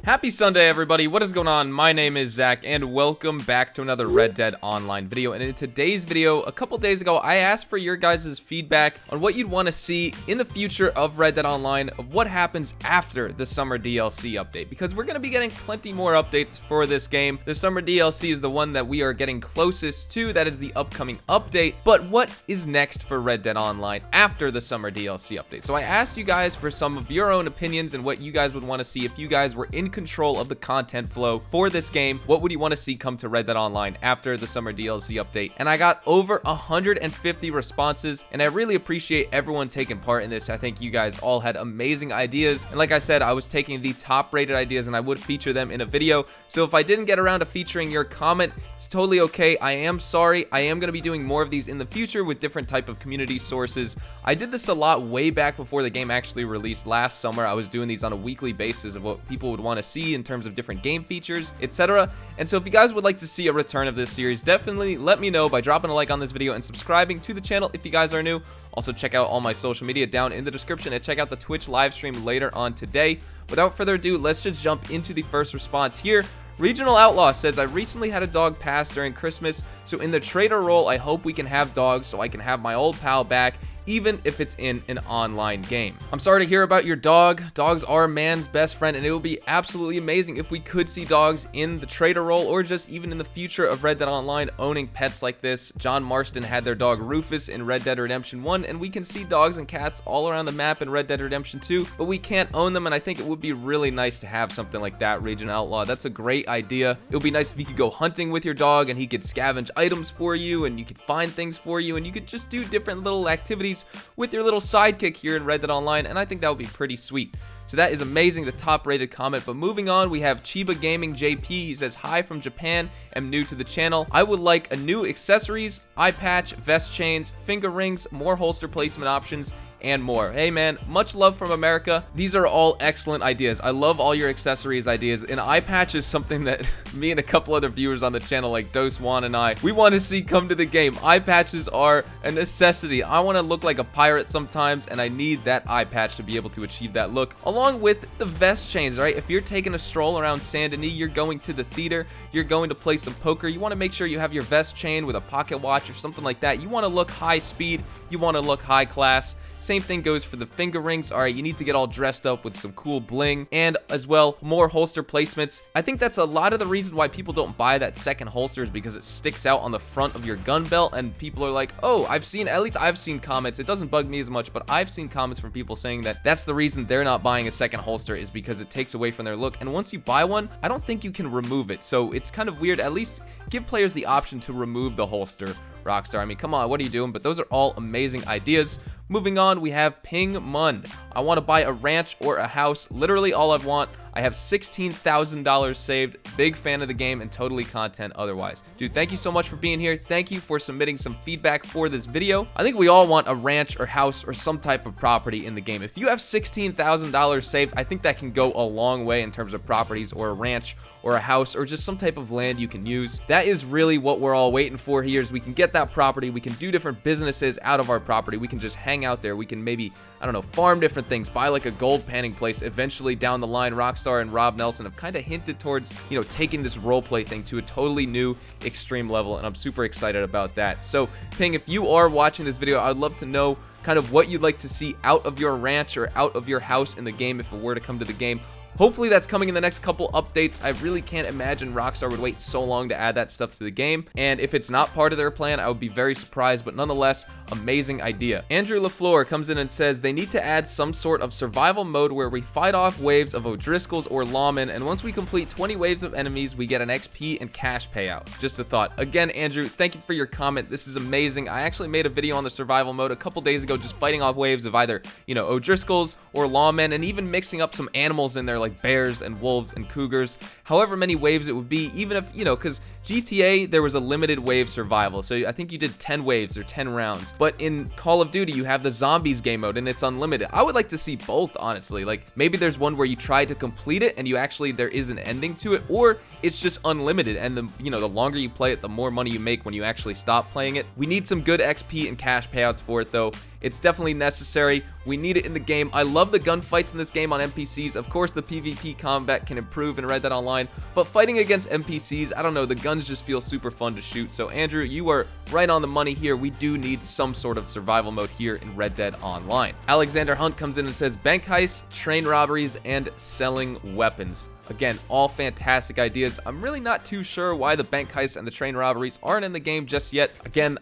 Happy Sunday, everybody. What is going on? My name is Zach, and welcome back to another Red Dead Online video. And in today's video, a couple days ago, I asked for your guys' feedback on what you'd want to see in the future of Red Dead Online, of what happens after the summer DLC update, because we're going to be getting plenty more updates for this game. The summer DLC is the one that we are getting closest to. That is the upcoming update. But what is next for Red Dead Online after the summer DLC update? So I asked you guys for some of your own opinions and what you guys would want to see if you guys were in control of the content flow for this game. What would you want to see come to Red Dead Online after the summer DLC update? And I got over 150 responses, and I really appreciate everyone taking part in this. I think you guys all had amazing ideas, and like I said, I was taking the top rated ideas and I would feature them in a video. So if I didn't get around to featuring your comment, it's totally okay. I am sorry. I am going to be doing more of these in the future with different type of community sources. I did this a lot way back before the game actually released last summer. I was doing these on a weekly basis of what people would want to see in terms of different game features, etc. And so if you guys would like to see a return of this series, definitely let me know by dropping a like on this video and subscribing to the channel if you guys are new. Also, check out all my social media down in the description and check out the Twitch live stream later on today. Without further ado, let's just jump into the first response here. Regional Outlaw says, I recently had a dog pass during Christmas, so in the trader role, I hope we can have dogs so I can have my old pal back, even if it's in an online game. I'm sorry to hear about your dog. Dogs are man's best friend, and it would be absolutely amazing if we could see dogs in the trader role, or just even in the future of Red Dead Online owning pets like this. John Marston had their dog Rufus in Red Dead Redemption 1, and we can see dogs and cats all around the map in Red Dead Redemption 2, but we can't own them, and I think it would be really nice to have something like that, Regional Outlaw. That's a great idea. It would be nice if you could go hunting with your dog, and he could scavenge items for you, and you could find things for you, and you could just do different little activities with your little sidekick here in Red Dead Online, and I think that would be pretty sweet. So that is amazing, the top rated comment. But moving on, we have Chiba Gaming JP. He says, hi from Japan, am new to the channel. I would like a new accessories, eye patch, vest chains, finger rings, more holster placement options, and more. Hey man, much love from America. These are all excellent ideas. I love all your accessories ideas. An eye patch is something that me and a couple other viewers on the channel like Dose Juan and I, we want to see come to the game. Eye patches are a necessity. I want to look like a pirate sometimes, and I need that eye patch to be able to achieve that look, along with the vest chains, right? If you're taking a stroll around Saint Denis, you're going to the theater, you're going to play some poker, you want to make sure you have your vest chain with a pocket watch or something like that. You want to look high speed, you want to look high class. Same thing goes for the finger rings. All right, you need to get all dressed up with some cool bling, and as well, more holster placements. I think that's a lot of the reason why people don't buy that second holster, is because it sticks out on the front of your gun belt, and people are like, oh, at least I've seen comments. It doesn't bug me as much, but I've seen comments from people saying that that's the reason they're not buying a second holster, is because it takes away from their look. And once you buy one, I don't think you can remove it. So it's kind of weird. At least give players the option to remove the holster, Rockstar. I mean, come on, what are you doing? But those are all amazing ideas. Moving on, we have Ping Mund. I want to buy a ranch or a house, literally all I want. I have $16,000 saved. Big fan of the game and totally content otherwise. Dude, thank you so much for being here. Thank you for submitting some feedback for this video. I think we all want a ranch or house or some type of property in the game. If you have $16,000 saved, I think that can go a long way in terms of properties, or a ranch or a house, or just some type of land you can use. That is really what we're all waiting for here, is we can get that property, we can do different businesses out of our property, we can just hang out there, we can maybe, I don't know, farm different things, buy like a gold panning place. Eventually down the line, Rockstar and Rob Nelson have kind of hinted towards, you know, taking this roleplay thing to a totally new extreme level, and I'm super excited about that. So Ping, if you are watching this video, I'd love to know kind of what you'd like to see out of your ranch or out of your house in the game if it were to come to the game. Hopefully that's coming in the next couple updates. I really can't imagine Rockstar would wait so long to add that stuff to the game. And if it's not part of their plan, I would be very surprised, but nonetheless, amazing idea. Andrew LaFleur comes in and says they need to add some sort of survival mode where we fight off waves of O'Driscolls or lawmen, and once we complete 20 waves of enemies, we get an XP and cash payout. Just a thought. Again, Andrew, thank you for your comment. This is amazing. I actually made a video on the survival mode a couple days ago, just fighting off waves of either, you know, O'Driscolls or lawmen, and even mixing up some animals in there like bears and wolves and cougars, however many waves it would be, even if, you know, because GTA, there was a limited wave survival, so I think you did 10 waves or 10 rounds. But in Call of Duty, you have the zombies game mode and it's unlimited. I would like to see both, honestly. Like, maybe there's one where you try to complete it and you actually, there is an ending to it, or it's just unlimited, and the longer you play it, the more money you make when you actually stop playing it. We need some good XP and cash payouts for it, though. It's definitely necessary. We need it in the game. I love the gunfights in this game on NPCs. Of course, the PvP combat can improve in Red Dead Online, but fighting against NPCs, I don't know, the guns just feel super fun to shoot. So, Andrew, you are right on the money here. We do need some sort of survival mode here in Red Dead Online. Alexander Hunt comes in and says, bank heists, train robberies, and selling weapons. Again, all fantastic ideas. I'm really not too sure why the bank heists and the train robberies aren't in the game just yet. Again,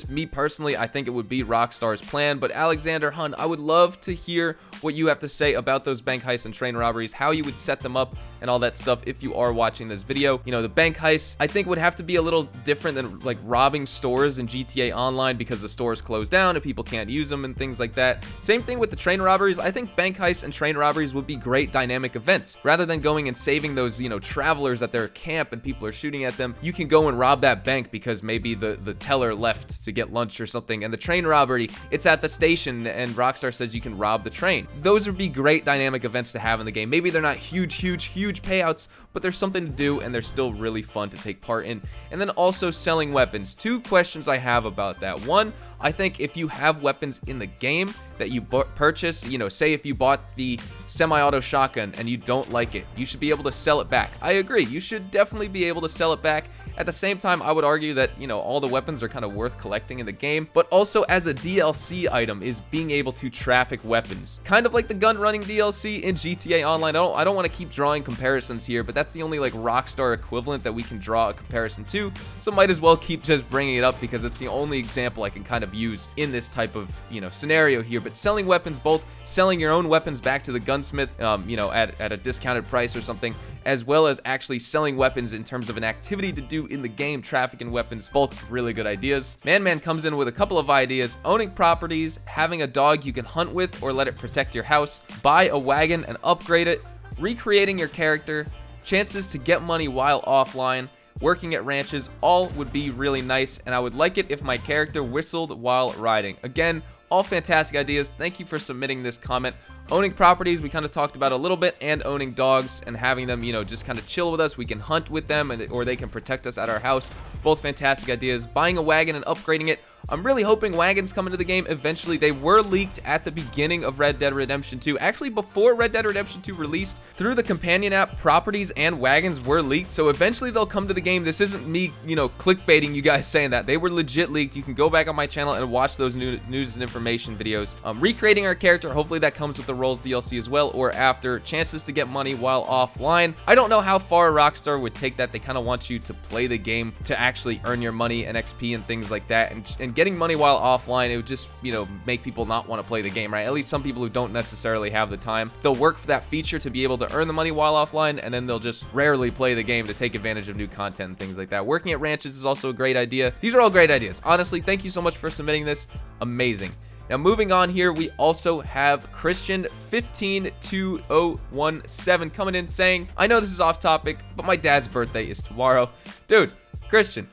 me personally, I think it would be Rockstar's plan, but Alexander Hunt, I would love to hear what you have to say about those bank heists and train robberies, how you would set them up and all that stuff if you are watching this video. The bank heists, I think, would have to be a little different than like robbing stores in GTA Online, because the stores close down and people can't use them and things like that. Same thing with the train robberies. I think bank heists and train robberies would be great dynamic events. Rather than going and saving those, travelers at their camp and people are shooting at them, you can go and rob that bank because maybe the teller left to get lunch or something. And the train robbery, it's at the station and Rockstar says you can rob the train. Those would be great dynamic events to have in the game. Maybe they're not huge payouts, but there's something to do and they're still really fun to take part in. And then also selling weapons. Two questions I have about that. One, I think if you have weapons in the game that you purchase, say if you bought the semi-auto shotgun and you don't like it, you should be able to sell it back. I agree, you should definitely be able to sell it back. At the same time, I would argue that, all the weapons are kind of worth collecting in the game, but also as a DLC item is being able to traffic weapons. Kind of like the gun running DLC in GTA Online. I don't want to keep drawing comparisons here, but that's the only like Rockstar equivalent that we can draw a comparison to, so might as well keep just bringing it up because it's the only example I can kind of use in this type of, scenario here. But selling weapons, both selling your own weapons back to the gunsmith, at a discounted price or something, as well as actually selling weapons in terms of an activity to do in the game, trafficking weapons, both really good ideas. Man comes in with a couple of ideas: owning properties, having a dog you can hunt with or let it protect your house, buy a wagon and upgrade it, recreating your character, chances to get money while offline, working at ranches, all would be really nice, and I would like it if my character whistled while riding. Again, all fantastic ideas. Thank you for submitting this comment. Owning properties, we kind of talked about a little bit, and owning dogs and having them, just kind of chill with us. We can hunt with them, or they can protect us at our house. Both fantastic ideas. Buying a wagon and upgrading it. I'm really hoping wagons come into the game eventually. They were leaked at the beginning of Red Dead Redemption 2. Actually, before Red Dead Redemption 2 released, through the companion app, properties and wagons were leaked. So eventually they'll come to the game. This isn't me, clickbaiting you guys saying that. They were legit leaked. You can go back on my channel and watch those news and information videos. Recreating our character, hopefully that comes with the Rolls DLC as well, or after. Chances to get money while offline. I don't know how far Rockstar would take that. They kind of want you to play the game to actually earn your money and XP and things like that. And getting money while offline, it would just, make people not want to play the game, right? At least some people who don't necessarily have the time. They'll work for that feature to be able to earn the money while offline, and then they'll just rarely play the game to take advantage of new content and things like that. Working at ranches is also a great idea. These are all great ideas. Honestly, thank you so much for submitting this. Amazing. Now, moving on here, we also have Christian152017 coming in saying, I know this is off topic, but my dad's birthday is tomorrow. Dude, Christian,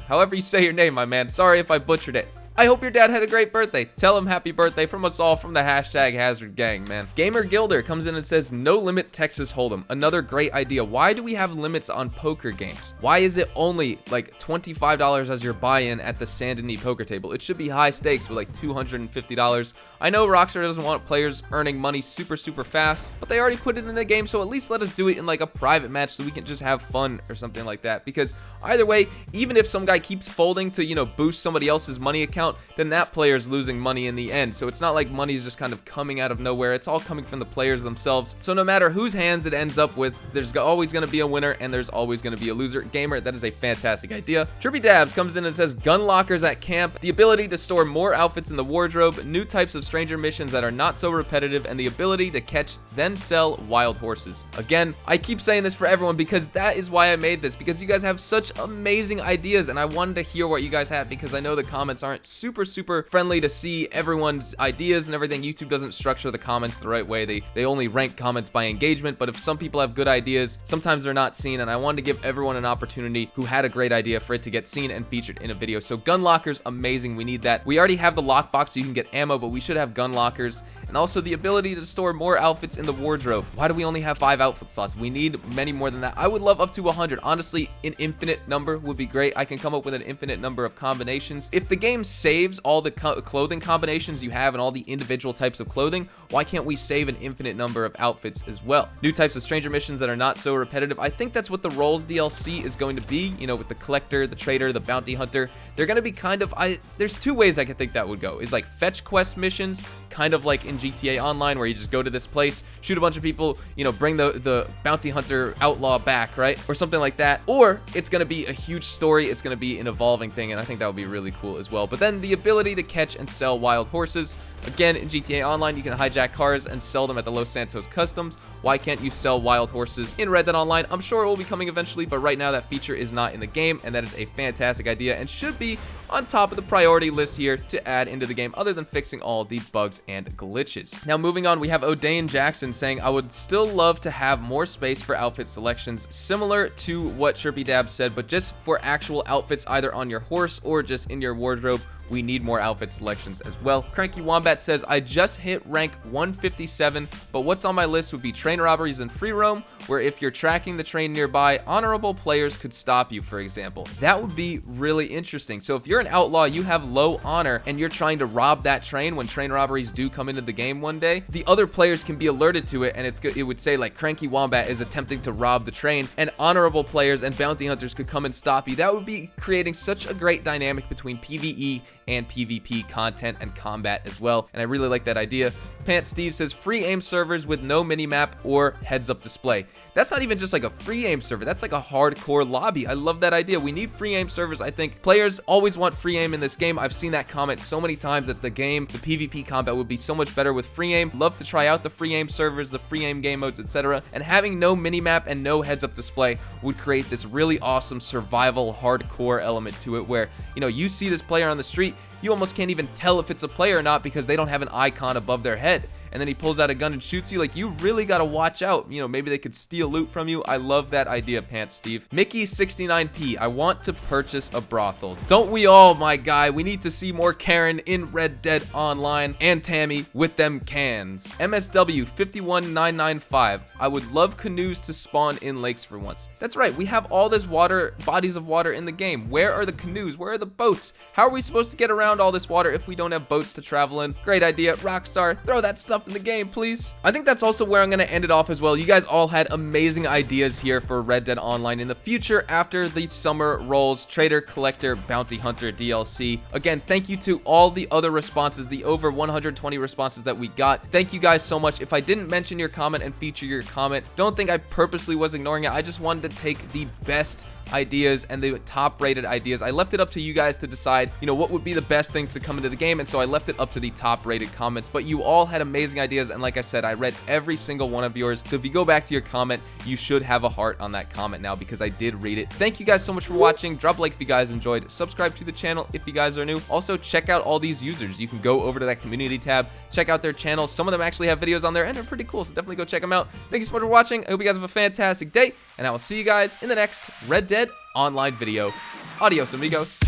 however you say your name, my man. Sorry if I butchered it. I hope your dad had a great birthday. Tell him happy birthday from us all from the hashtag Hazard Gang, man. Gamer Gilder comes in and says, no limit Texas Hold'em. Another great idea. Why do we have limits on poker games? Why is it only like $25 as your buy-in at the Saint Denis poker table? It should be high stakes with like $250. I know Rockstar doesn't want players earning money super fast, but they already put it in the game, so at least let us do it in like a private match so we can just have fun or something like that. Because either way, even if some guy keeps folding to, boost somebody else's money account, then that player's losing money in the end. So it's not like money's just kind of coming out of nowhere. It's all coming from the players themselves. So no matter whose hands it ends up with, there's always going to be a winner and there's always going to be a loser. Gamer, that is a fantastic idea. Trippy Dabs comes in and says, gun lockers at camp, the ability to store more outfits in the wardrobe, new types of stranger missions that are not so repetitive, and the ability to catch then sell wild horses. Again, I keep saying this for everyone because that is why I made this, because you guys have such amazing ideas and I wanted to hear what you guys have, because I know the comments aren't super, super friendly to see everyone's ideas and everything. YouTube doesn't structure the comments the right way. They only rank comments by engagement, but if some people have good ideas, sometimes they're not seen, and I wanted to give everyone an opportunity who had a great idea for it to get seen and featured in a video. So gun lockers, amazing. We need that. We already have the lockbox so you can get ammo, but we should have gun lockers, and also the ability to store more outfits in the wardrobe. Why do we only have 5 outfit slots? We need many more than that. I would love up to 100. Honestly, an infinite number would be great. I can come up with an infinite number of combinations. If the game saves all the clothing combinations you have and all the individual types of clothing, why can't we save an infinite number of outfits as well? New types of stranger missions that are not so repetitive. I think that's what the roles DLC is going to be, you know, with the collector, the trader, the bounty hunter. They're going to be kind of, there's 2 ways I could think that would go. Is like fetch quest missions, kind of like in GTA Online, where you just go to this place, shoot a bunch of people, you know, bring the bounty hunter outlaw back, right? Or something like that. Or it's going to be a huge story. It's going to be an evolving thing, and I think that would be really cool as well. But then the ability to catch and sell wild horses. Again, in GTA Online, you can hijack cars and sell them at the Los Santos Customs. Why can't you sell wild horses in Red Dead Online? I'm sure it will be coming eventually, but right now that feature is not in the game, and that is a fantastic idea and should be on top of the priority list here to add into the game, other than fixing all the bugs and glitches. Now, moving on, we have O'Dane Jackson saying, I would still love to have more space for outfit selections, similar to what Chirpy Dab said, but just for actual outfits either on your horse or just in your wardrobe. We need more outfit selections as well. Cranky Wombat says, I just hit rank 157, but what's on my list would be train robberies and free roam, where if you're tracking the train nearby, honorable players could stop you, for example. That would be really interesting. So if you're an outlaw, you have low honor, and you're trying to rob that train when train robberies do come into the game one day, the other players can be alerted to it, and it would say like Cranky Wombat is attempting to rob the train, and honorable players and bounty hunters could come and stop you. That would be creating such a great dynamic between PvE and PvP content and combat as well, and I really like that idea. Pant Steve says, free aim servers with no minimap or heads-up display. That's not even just like a free aim server, that's like a hardcore lobby. I love that idea. We need free aim servers. I think players always want free aim in this game. I've seen that comment so many times that the PvP combat would be so much better with free aim. Love to try out the free aim servers, the free aim game modes, etc. And having no minimap and no heads-up display would create this really awesome survival hardcore element to it, where, you know, you see this player on the street, you almost can't even tell if it's a player or not because they don't have an icon above their head. And then he pulls out a gun and shoots you. Like, you really got to watch out. You know, maybe they could steal loot from you. I love that idea, Pants Steve. Mickey69P, I want to purchase a brothel. Don't we all, my guy? We need to see more Karen in Red Dead Online, and Tammy with them cans. MSW51995, I would love canoes to spawn in lakes for once. That's right, we have all this water, bodies of water in the game. Where are the canoes? Where are the boats? How are we supposed to get around all this water if we don't have boats to travel in? Great idea, Rockstar. Throw that stuff in the game, please. I think that's also where I'm going to end it off as well. You guys all had amazing ideas here for Red Dead Online in the future after the summer rolls, Trader, Collector, Bounty Hunter DLC. Again, thank you to all the other responses, the over 120 responses that we got. Thank you guys so much. If I didn't mention your comment and feature your comment, don't think I purposely was ignoring it. I just wanted to take the best ideas and the top rated ideas. I left it up to you guys to decide, you know, what would be the best things to come into the game, and so I left it up to the top rated comments. But you all had amazing ideas, and like I said, I read every single one of yours. So if you go back to your comment, you should have a heart on that comment now, because I did read it. Thank you guys so much for watching. Drop a like if you guys enjoyed. Subscribe to the channel if you guys are new. Also, check out all these users. You can go over to that community tab, check out their channels. Some of them actually have videos on there, and they're pretty cool, so definitely go check them out. Thank you so much for watching. I hope you guys have a fantastic day, and I will see you guys in the next Red Dead Online video. Adios, amigos.